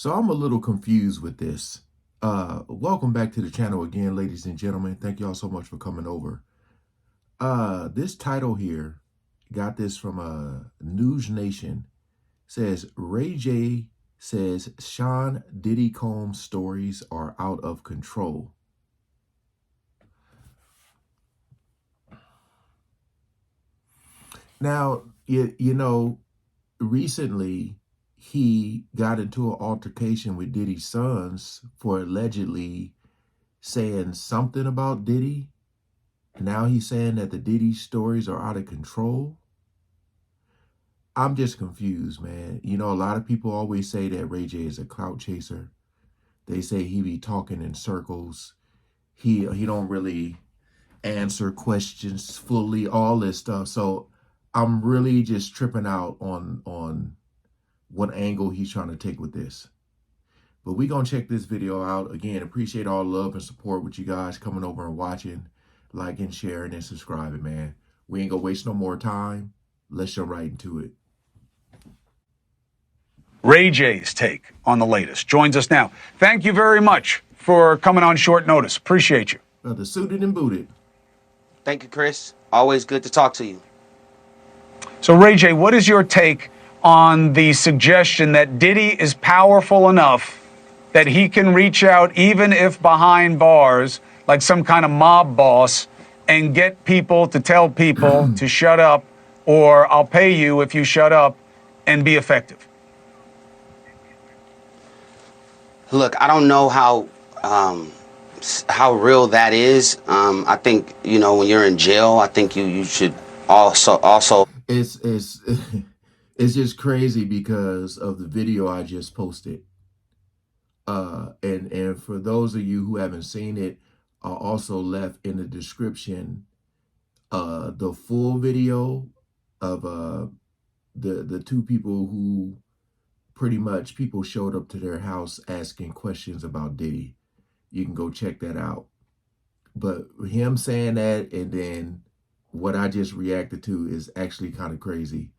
So I'm a little confused with this. Welcome back to the channel again, ladies and gentlemen. Thank y'all so much for coming over. This title here, got this from News Nation, says Ray J says Sean Diddy Combs stories are out of control. Now, you know, recently he got into an altercation with Diddy's sons for allegedly saying something about Diddy. Now he's saying that the Diddy stories are out of control. I'm just confused, man. You know, a lot of people always say that Ray J is a clout chaser. They say he be talking in circles. He don't really answer questions fully, all this stuff. So I'm really just tripping out on what angle he's trying to take with this. But we're going to check this video out. Again, appreciate all the love and support with you guys coming over and watching, liking, sharing, and subscribing, man. We ain't going to waste no more time. Let's jump right into it. Ray J's take on the latest joins us now. Thank you very much for coming on short notice. Appreciate you. The suited and booted. Thank you, Chris. Always good to talk to you. So, Ray J, what is your take on the suggestion that Diddy is powerful enough that he can reach out, even if behind bars, like some kind of mob boss, and get people to tell people to shut up, or I'll pay you if you shut up, and be effective? Look, I don't know how real that is. I think, you know, when you're in jail, I think you should also. It's just crazy because of the video I just posted. And for those of you who haven't seen it, I also left in the description the full video of the two people who pretty much people showed up to their house asking questions about Diddy. You can go check that out. But him saying that and then what I just reacted to is actually kind of crazy.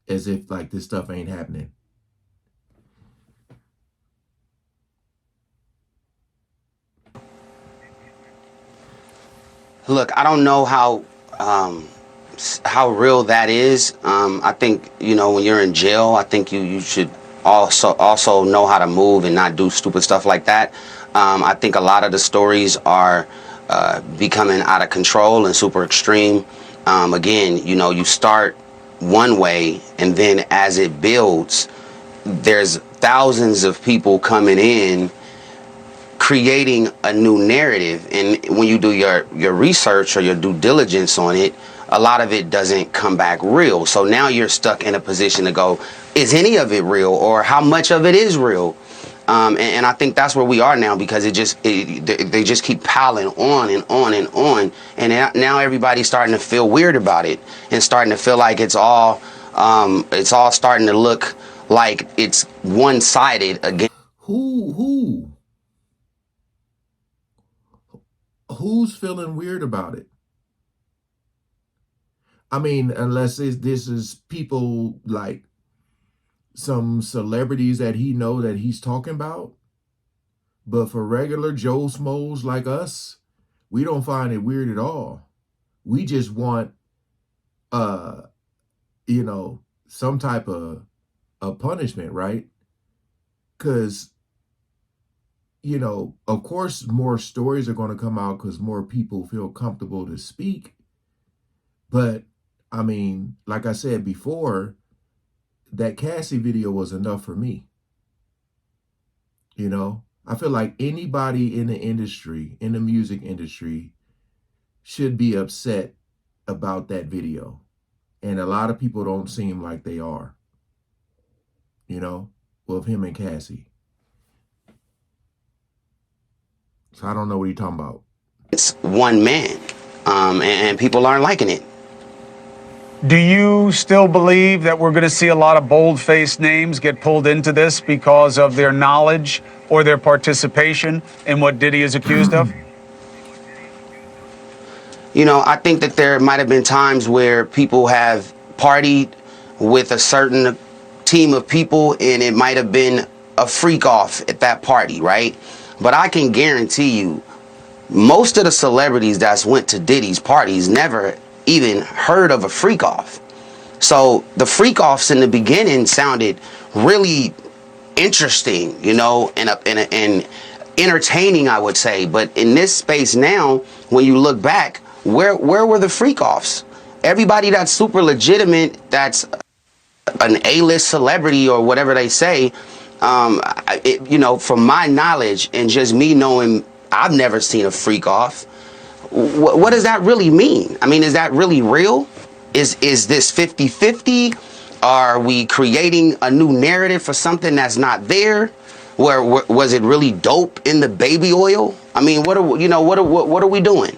As if like this stuff ain't happening. Look, I don't know how real that is. I think, you know, when you're in jail, I think you should also know how to move and not do stupid stuff like that. I think a lot of the stories are becoming out of control and super extreme. Again, you know, you start one way and then as it builds, there's thousands of people coming in creating a new narrative, and when you do your research or your due diligence on it, a lot of it doesn't come back real. So now you're stuck in a position to go, is any of it real, or how much of it is real? And I think that's where we are now, because they just keep piling on and on and on, and now everybody's starting to feel weird about it and starting to feel like it's all starting to look like it's one-sided again. Who's feeling weird about it? I mean, unless this is people like some celebrities that he know that he's talking about. But for regular Joe Schmoes like us, we don't find it weird at all. We just want, you know, some type of punishment, right? Because, you know, of course, more stories are going to come out because more people feel comfortable to speak. But, I mean, like I said before, that Cassie video was enough for me. You know, I feel like anybody in the industry, in the music industry, should be upset about that video. And a lot of people don't seem like they are, you know, with him and Cassie. So I don't know what you're talking about. It's one man, and people aren't liking it. Do you still believe that we're going to see a lot of bold-faced names get pulled into this because of their knowledge or their participation in what Diddy is accused of? You know, I think that there might have been times where people have partied with a certain team of people and it might have been a freak off at that party, right? But I can guarantee you, most of the celebrities that's went to Diddy's parties never even heard of a freak off. So the freak offs in the beginning sounded really interesting, you know, and entertaining, I would say. But in this space now, when you look back, where were the freak offs? Everybody that's super legitimate, that's an A-list celebrity or whatever they say, you know, from my knowledge and just me knowing, I've never seen a freak off. What does that really mean? I mean, is that really real? Is this 50-50? Are we creating a new narrative for something that's not there? Where was it really dope in the baby oil? I mean, what are we doing?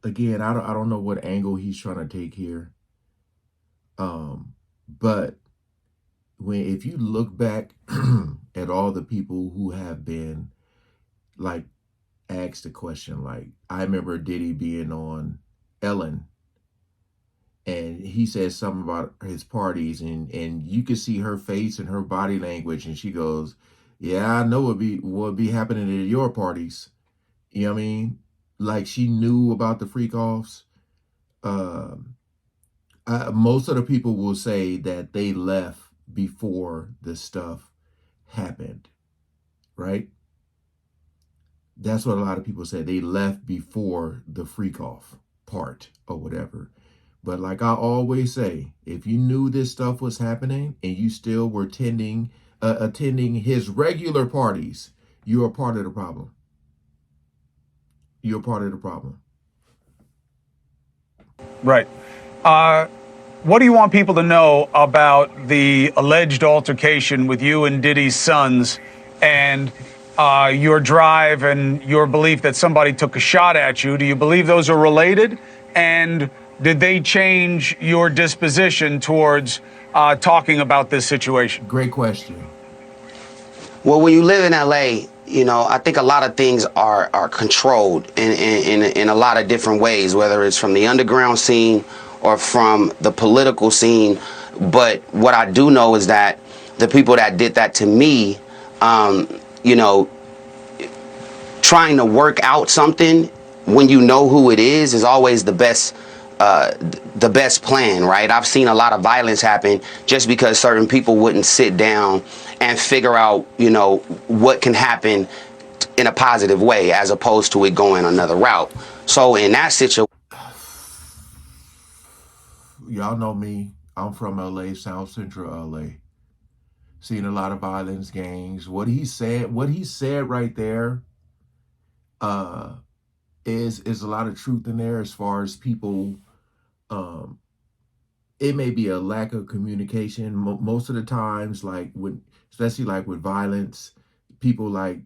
Again, I don't know what angle he's trying to take here. But if you look back at all the people who have been like asked a question, like I remember Diddy being on Ellen and he said something about his parties and you could see her face and her body language and she goes, yeah, I know what be happening at your parties. You know what I mean? Like she knew about the freak offs. Most of the people will say that they left before the stuff happened, right? That's what a lot of people say. They left before the freak off part or whatever. But like I always say, if you knew this stuff was happening and you still were attending his regular parties, you're a part of the problem. You're a part of the problem. Right. What do you want people to know about the alleged altercation with you and Diddy's sons and your drive and your belief that somebody took a shot at you? Do you believe those are related? And did they change your disposition towards talking about this situation? Great question. Well, when you live in LA, you know, I think a lot of things are controlled in a lot of different ways, whether it's from the underground scene or from the political scene. But what I do know is that the people that did that to me, you know, trying to work out something when you know who it is always the best plan, right? I've seen a lot of violence happen just because certain people wouldn't sit down and figure out, you know, what can happen in a positive way as opposed to it going another route. So in that situation, y'all know me. I'm from LA, South Central LA. Seen a lot of violence, gangs. What he said right there, is a lot of truth in there as far as people. It may be a lack of communication. Most of the times, like especially like with violence, people like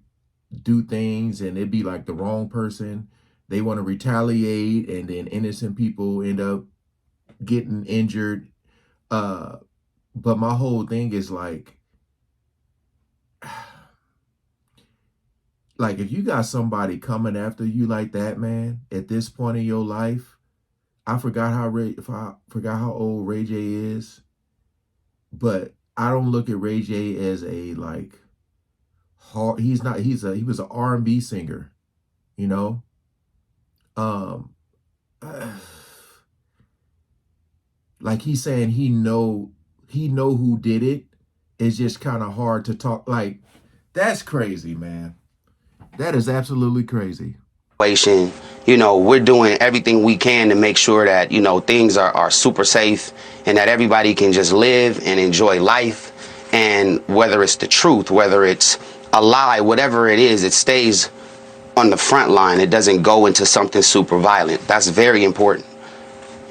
do things and it be like the wrong person. They want to retaliate, and then innocent people end up getting injured. But my whole thing is like if you got somebody coming after you like that, man, at this point in your life, I forgot how old Ray J is, but I don't look at Ray J as a like hard. He was an R&B singer, you know. Like he's saying he know who did it. It's just kind of hard to talk. Like that's crazy, man. That is absolutely crazy. You know, we're doing everything we can to make sure that, you know, things are super safe and that everybody can just live and enjoy life. And whether it's the truth, whether it's a lie, whatever it is, it stays on the front line. It doesn't go into something super violent. That's very important,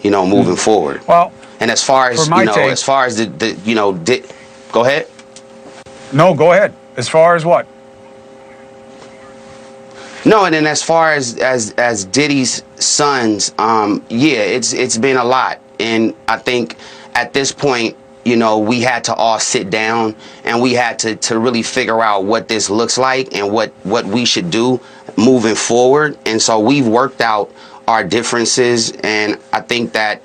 you know, moving forward. Well, and as far as, you know, take, as far as go ahead. No, go ahead. As far as what? No, and then as far as Diddy's sons, yeah, it's been a lot. And I think at this point, you know, we had to all sit down and we had to really figure out what this looks like and what we should do moving forward. And so we've worked out our differences. And I think that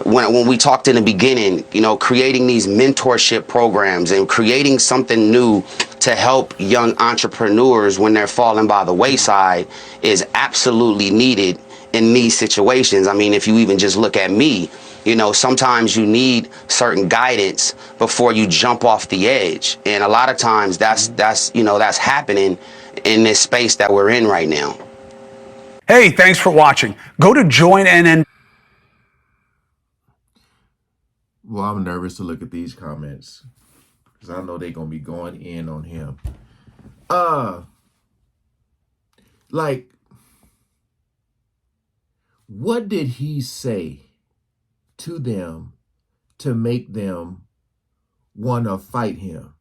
when we talked in the beginning, you know, creating these mentorship programs and creating something new to help young entrepreneurs when they're falling by the wayside is absolutely needed in these situations. I mean, if you even just look at me, you know, sometimes you need certain guidance before you jump off the edge. And a lot of times that's you know, that's happening in this space that we're in right now. Hey, thanks for watching. Go to joinnn. Well, I'm nervous to look at these comments because I know they're gonna be going in on him. Like, what did he say to them to make them want to fight him?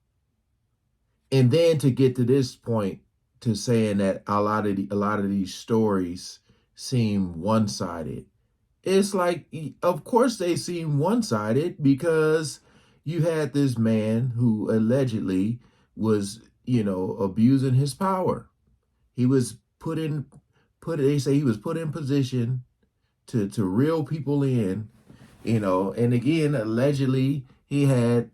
And then to get to this point to saying that a lot of these stories seem one-sided. It's like, of course they seem one-sided because you had this man who allegedly was, you know, abusing his power. He was they say he was put in position to reel people in, you know, and again, allegedly he had,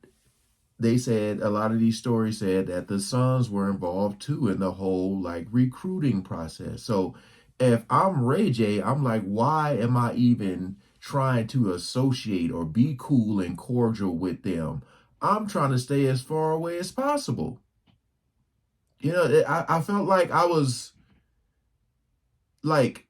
they said a lot of these stories said that the sons were involved too in the whole like recruiting process. So if I'm Ray J, I'm like, why am I even trying to associate or be cool and cordial with them? I'm trying to stay as far away as possible. You know, I felt like I was like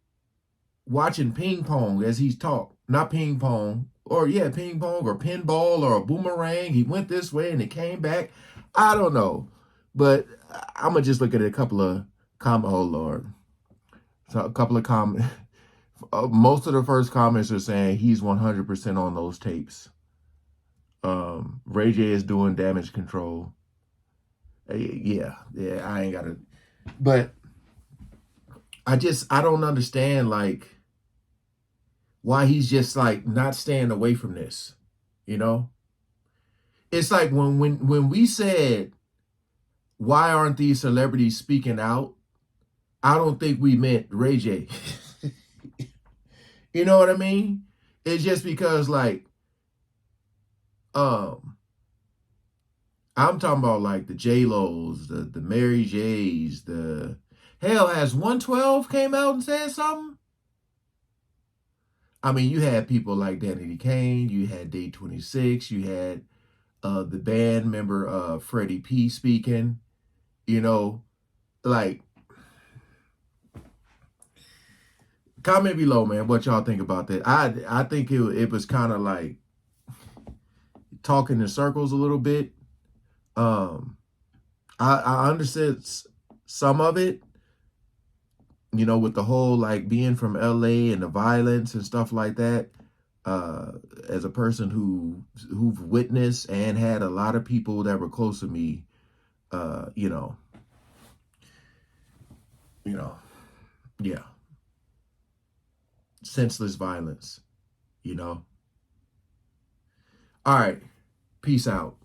watching ping pong as he's talked. Not ping pong, or yeah, ping pong or pinball or a boomerang. He went this way and it came back. I don't know. But I'm going to just look at a couple of comments. Oh, Lord. So a couple of comments. Most of the first comments are saying he's 100% on those tapes. Ray J is doing damage control. Yeah, I ain't got to. But I don't understand, like, why he's just like not staying away from this, you know? It's like when we said, why aren't these celebrities speaking out? I don't think we meant Ray J. You know what I mean? It's just because like um I'm talking about like the J-Lo's, the Mary J's, the hell, has 112 came out and said something? I mean, you had people like Danny Kane, you had Day 26, you had the band member Freddie P speaking, you know, like, comment below, man, what y'all think about that. I think it was kind of like talking in circles a little bit. I understood some of it, you know, with the whole like being from LA and the violence and stuff like that. As a person who've witnessed and had a lot of people that were close to me, you know, yeah, senseless violence, you know. All right, peace out.